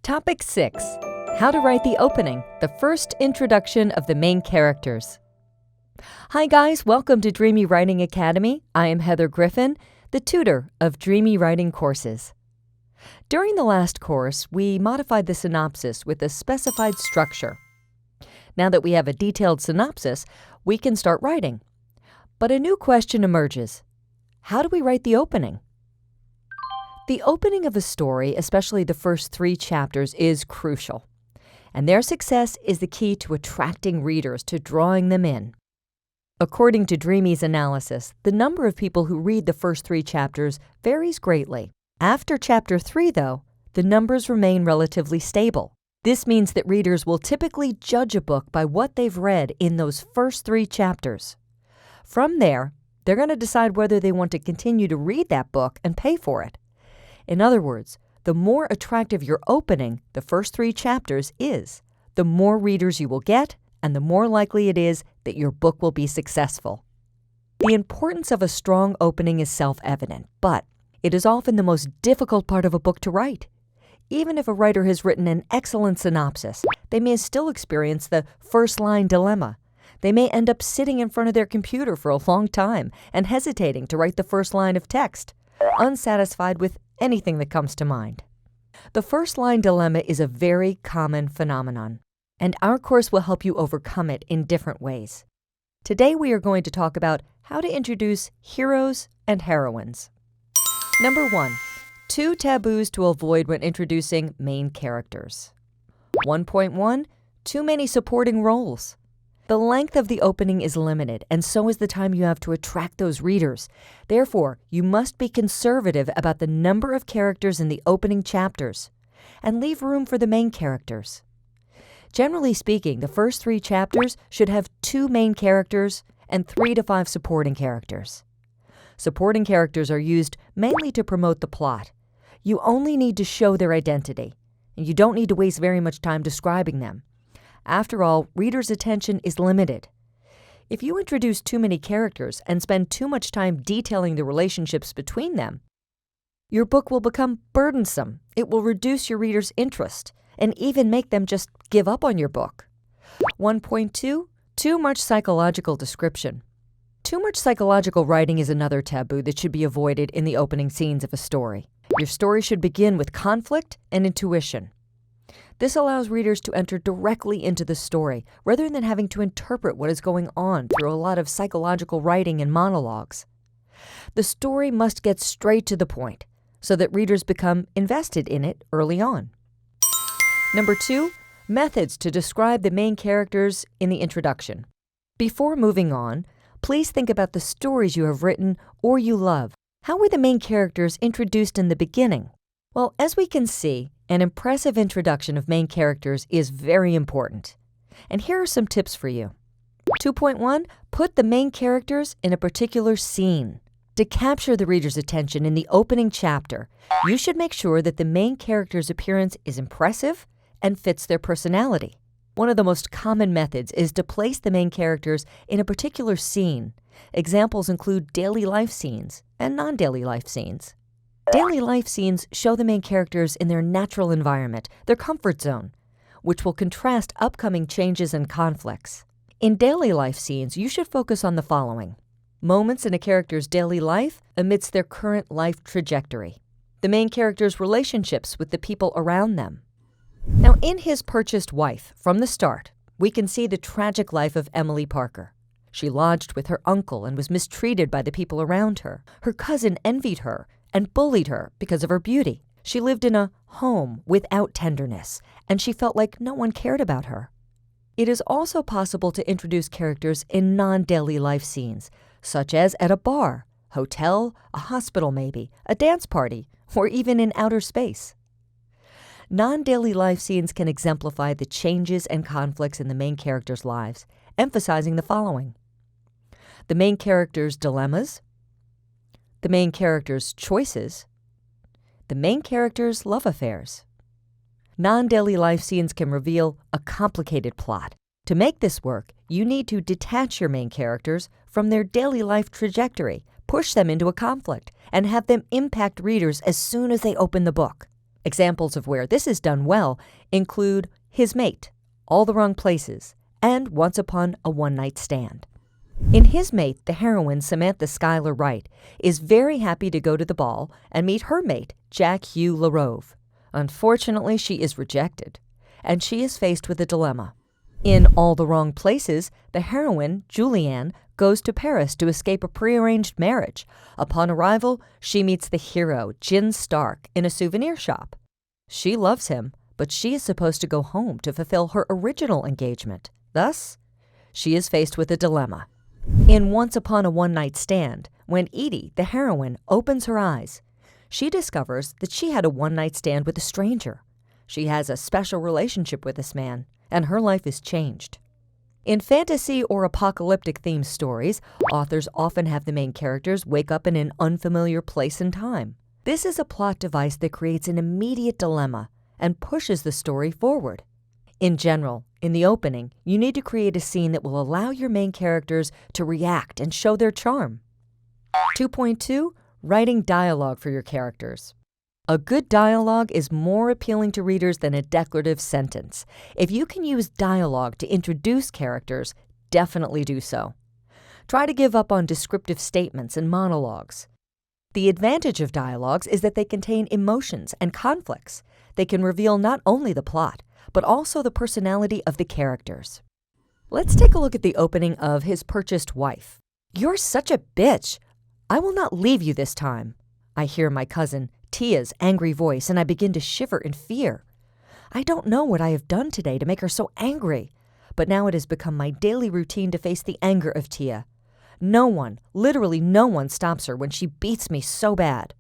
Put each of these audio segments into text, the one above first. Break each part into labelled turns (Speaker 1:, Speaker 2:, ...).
Speaker 1: Topic 6. How to write the opening, the first introduction of the main characters. Hi guys, welcome to Dreame Writing Academy. I am Heather Griffin, the tutor of Dreame Writing courses. During the last course, we modified the synopsis with a specified structure. Now that we have a detailed synopsis, we can start writing. But a new question emerges. How do we write the opening? The opening of a story, especially the first 3 chapters, is crucial. And their success is the key to attracting readers, to drawing them in. According to Dreame's analysis, the number of people who read the first 3 chapters varies greatly. After chapter 3, though, the numbers remain relatively stable. This means that readers will typically judge a book by what they've read in those first 3 chapters. From there, they're going to decide whether they want to continue to read that book and pay for it. In other words, the more attractive your opening, the first 3 chapters, is, the more readers you will get, and the more likely it is that your book will be successful. The importance of a strong opening is self-evident, but it is often the most difficult part of a book to write. Even if a writer has written an excellent synopsis, they may still experience the first-line dilemma. They may end up sitting in front of their computer for a long time and hesitating to write the first line of text, unsatisfied with anything that comes to mind. The first-line dilemma is a very common phenomenon, and our course will help you overcome it in different ways. Today we are going to talk about how to introduce heroes and heroines. Number 1. 2 taboos to avoid when introducing main characters. 1.1. Too many supporting roles. The length of the opening is limited, and so is the time you have to attract those readers. Therefore, you must be conservative about the number of characters in the opening chapters, and leave room for the main characters. Generally speaking, the first 3 chapters should have 2 main characters and 3 to 5 supporting characters. Supporting characters are used mainly to promote the plot. You only need to show their identity, and you don't need to waste very much time describing them. After all, readers' attention is limited. If you introduce too many characters and spend too much time detailing the relationships between them, your book will become burdensome. It will reduce your readers' interest and even make them just give up on your book. 1.2. Too much psychological description. Too much psychological writing is another taboo that should be avoided in the opening scenes of a story. Your story should begin with conflict and intuition. This allows readers to enter directly into the story, rather than having to interpret what is going on through a lot of psychological writing and monologues. The story must get straight to the point, so that readers become invested in it early on. Number 2, methods to describe the main characters in the introduction. Before moving on, please think about the stories you have written or you love. How were the main characters introduced in the beginning? Well, as we can see, an impressive introduction of main characters is very important. And here are some tips for you. 2.1. Put the main characters in a particular scene. To capture the reader's attention in the opening chapter, you should make sure that the main character's appearance is impressive and fits their personality. One of the most common methods is to place the main characters in a particular scene. Examples include daily life scenes and non-daily life scenes. Daily life scenes show the main characters in their natural environment, their comfort zone, which will contrast upcoming changes and conflicts. In daily life scenes, you should focus on the following: moments in a character's daily life amidst their current life trajectory. The main character's relationships with the people around them. Now, in His Purchased Wife, from the start, we can see the tragic life of Emily Parker. She lodged with her uncle and was mistreated by the people around her. Her cousin envied her and bullied her because of her beauty. She lived in a home without tenderness, and she felt like no one cared about her. It is also possible to introduce characters in non-daily life scenes, such as at a bar, hotel, a hospital maybe, a dance party, or even in outer space. Non-daily life scenes can exemplify the changes and conflicts in the main characters' lives, emphasizing the following: the main character's dilemmas, the main character's choices, the main character's love affairs. Non-daily life scenes can reveal a complicated plot. To make this work, you need to detach your main characters from their daily life trajectory, push them into a conflict, and have them impact readers as soon as they open the book. Examples of where this is done well include His Mate, All the Wrong Places, and Once Upon a One-Night Stand. In His Mate, the heroine, Samantha Schuyler Wright, is very happy to go to the ball and meet her mate, Jack Hugh LaRove. Unfortunately, she is rejected, and she is faced with a dilemma. In All the Wrong Places, the heroine, Julianne, goes to Paris to escape a prearranged marriage. Upon arrival, she meets the hero, Jin Stark, in a souvenir shop. She loves him, but she is supposed to go home to fulfill her original engagement. Thus, she is faced with a dilemma. In Once Upon a One-Night Stand, when Edie, the heroine, opens her eyes, she discovers that she had a one-night stand with a stranger. She has a special relationship with this man, and her life is changed. In fantasy or apocalyptic-themed stories, authors often have the main characters wake up in an unfamiliar place and time. This is a plot device that creates an immediate dilemma and pushes the story forward. In general, in the opening, you need to create a scene that will allow your main characters to react and show their charm. 2.2. Writing dialogue for your characters. A good dialogue is more appealing to readers than a declarative sentence. If you can use dialogue to introduce characters, definitely do so. Try to give up on descriptive statements and monologues. The advantage of dialogues is that they contain emotions and conflicts. They can reveal not only the plot, but also the personality of the characters. Let's take a look at the opening of His Purchased Wife. "You're such a bitch. I will not leave you this time." I hear my cousin Tia's angry voice, and I begin to shiver in fear. I don't know what I have done today to make her so angry, but now it has become my daily routine to face the anger of Tia. No one, literally no one, stops her when she beats me so bad.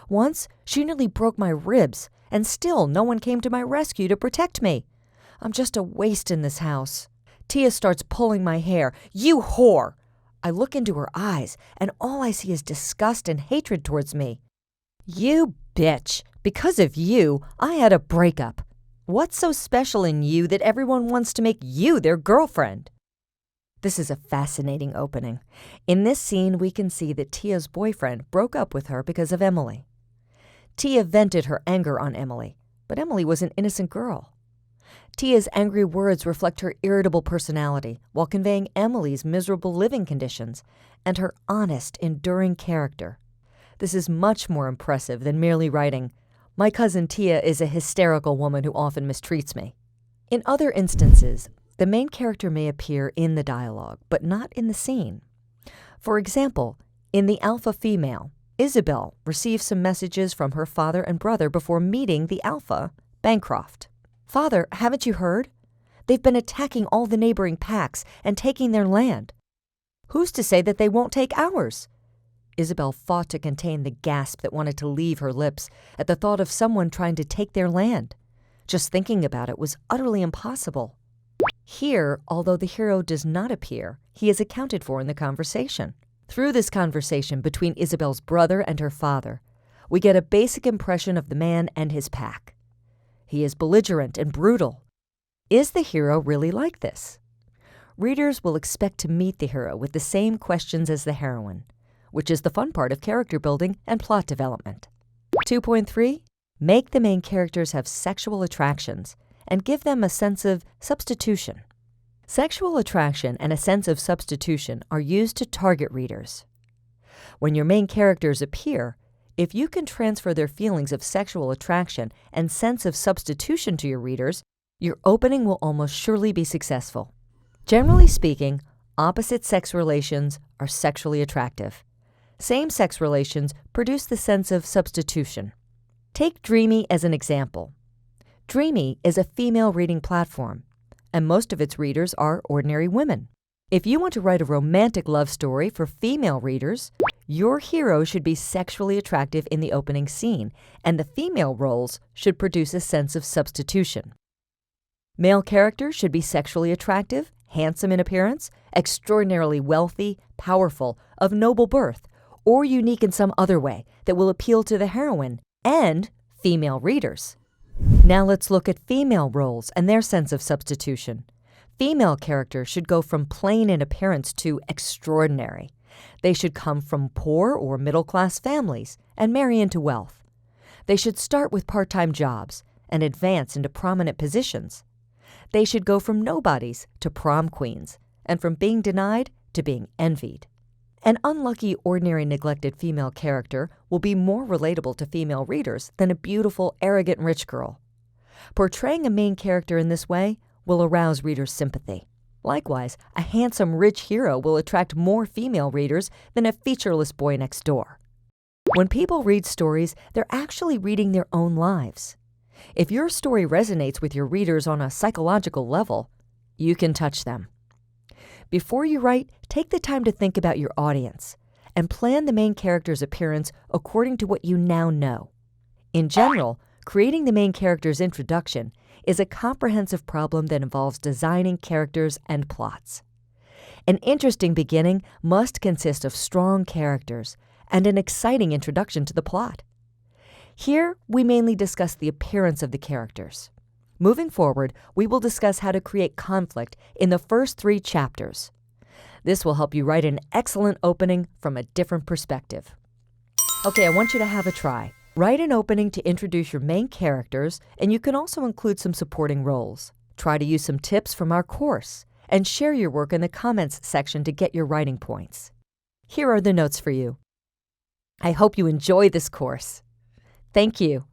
Speaker 1: Once, she nearly broke my ribs, and still no one came to my rescue to protect me. I'm just a waste in this house. Tia starts pulling my hair. "You whore!" I look into her eyes, and all I see is disgust and hatred towards me. "You bitch! Because of you, I had a breakup. What's so special in you that everyone wants to make you their girlfriend?" This is a fascinating opening. In this scene, we can see that Tia's boyfriend broke up with her because of Emily. Tia vented her anger on Emily, but Emily was an innocent girl. Tia's angry words reflect her irritable personality while conveying Emily's miserable living conditions and her honest, enduring character. This is much more impressive than merely writing, "My cousin Tia is a hysterical woman who often mistreats me." In other instances, the main character may appear in the dialogue, but not in the scene. For example, in The Alpha Female, Isabel receives some messages from her father and brother before meeting the Alpha, Bancroft. "Father, haven't you heard? They've been attacking all the neighboring packs and taking their land. Who's to say that they won't take ours?" Isabel fought to contain the gasp that wanted to leave her lips at the thought of someone trying to take their land. Just thinking about it was utterly impossible. Here, although the hero does not appear, he is accounted for in the conversation. Through this conversation between Isabel's brother and her father, we get a basic impression of the man and his pack. He is belligerent and brutal. Is the hero really like this? Readers will expect to meet the hero with the same questions as the heroine, which is the fun part of character building and plot development. 2.3. Make the main characters have sexual attractions and give them a sense of substitution. Sexual attraction and a sense of substitution are used to target readers. When your main characters appear, if you can transfer their feelings of sexual attraction and sense of substitution to your readers, your opening will almost surely be successful. Generally speaking, opposite sex relations are sexually attractive. Same-sex relations produce the sense of substitution. Take Dreame as an example. Dreame is a female reading platform, and most of its readers are ordinary women. If you want to write a romantic love story for female readers, your hero should be sexually attractive in the opening scene, and the female roles should produce a sense of substitution. Male characters should be sexually attractive, handsome in appearance, extraordinarily wealthy, powerful, of noble birth, or unique in some other way that will appeal to the heroine and female readers. Now let's look at female roles and their sense of substitution. Female characters should go from plain in appearance to extraordinary. They should come from poor or middle-class families and marry into wealth. They should start with part-time jobs and advance into prominent positions. They should go from nobodies to prom queens, and from being denied to being envied. An unlucky, ordinary, neglected female character will be more relatable to female readers than a beautiful, arrogant rich girl. Portraying a main character in this way will arouse readers' sympathy. Likewise, a handsome, rich hero will attract more female readers than a featureless boy next door. When people read stories, they're actually reading their own lives. If your story resonates with your readers on a psychological level, you can touch them. Before you write, take the time to think about your audience and plan the main character's appearance according to what you now know. In general, creating the main character's introduction is a comprehensive problem that involves designing characters and plots. An interesting beginning must consist of strong characters and an exciting introduction to the plot. Here, we mainly discuss the appearance of the characters. Moving forward, we will discuss how to create conflict in the first 3 chapters. This will help you write an excellent opening from a different perspective. Okay, I want you to have a try. Write an opening to introduce your main characters, and you can also include some supporting roles. Try to use some tips from our course, and share your work in the comments section to get your writing points. Here are the notes for you. I hope you enjoy this course. Thank you.